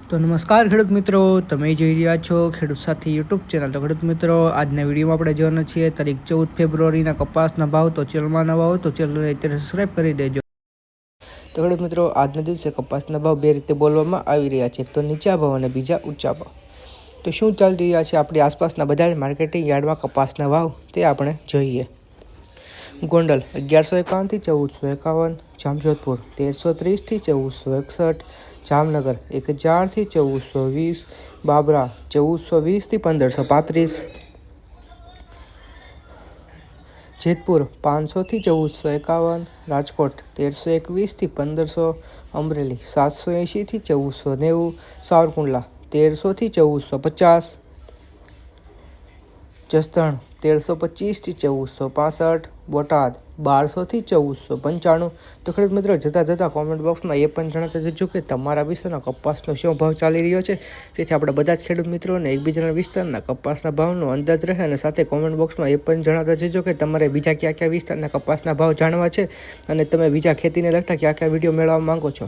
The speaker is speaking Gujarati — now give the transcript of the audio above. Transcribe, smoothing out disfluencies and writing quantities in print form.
તો નમસ્કાર ખેડૂત મિત્રો, તમે જોઈ રહ્યા છો ખેડૂત સાથી યુટ્યુબ ચેનલ। તો ખેડૂત મિત્રો, આજના વિડીયોમાં આપણે જોવાના છીએ તારીખ 14 ફેબ્રુઆરીના કપાસના ભાવ। તો ચેનલમાં નવા હોય તો ચેનલને અત્યારે સબસ્ક્રાઈબ કરી દેજો। તો ખેડૂત મિત્રો, આજના દિવસે કપાસના ભાવ બે રીતે બોલવામાં આવી રહ્યા છે, તો નીચા ભાવ અને બીજા ઊંચા ભાવ। તો શું ચાલી રહ્યા છે આપણી આસપાસના બધા જ માર્કેટિંગ યાર્ડમાં કપાસના ભાવ તે આપણે જોઈએ। ગોંડલ 1151 થી 1451, જામજોધપુર 1330 થી 1461, જામનગર 1000 થી 1420, બાબરા 1420 થી 1535, જેતપુર 500 થી 1451, રાજકોટ 1321 થી 1500, અમરેલી 780 થી 1490, સાવરકુંડલા 1300 થી 1450, જસદણ 1325 થી 1465, બોટાદ 1200 થી 1495। તો ખેડૂત મિત્રો, જતાં કોમેન્ટ બોક્સમાં એ પણ જણાવતા જજો કે તમારા વિસ્તારના કપાસનો શું ભાવ ચાલી રહ્યો છે, જેથી આપણે બધા જ ખેડૂત મિત્રોને એકબીજાના વિસ્તારના કપાસના ભાવનો અંદાજ રહે। અને સાથે કોમેન્ટ બોક્સમાં એ પણ જણાવતા જજો કે તમારે બીજા કયા વિસ્તારના કપાસના ભાવ જાણવા છે અને તમે બીજા ખેતીને લગતા કયા વિડીયો મેળવવા માંગો છો।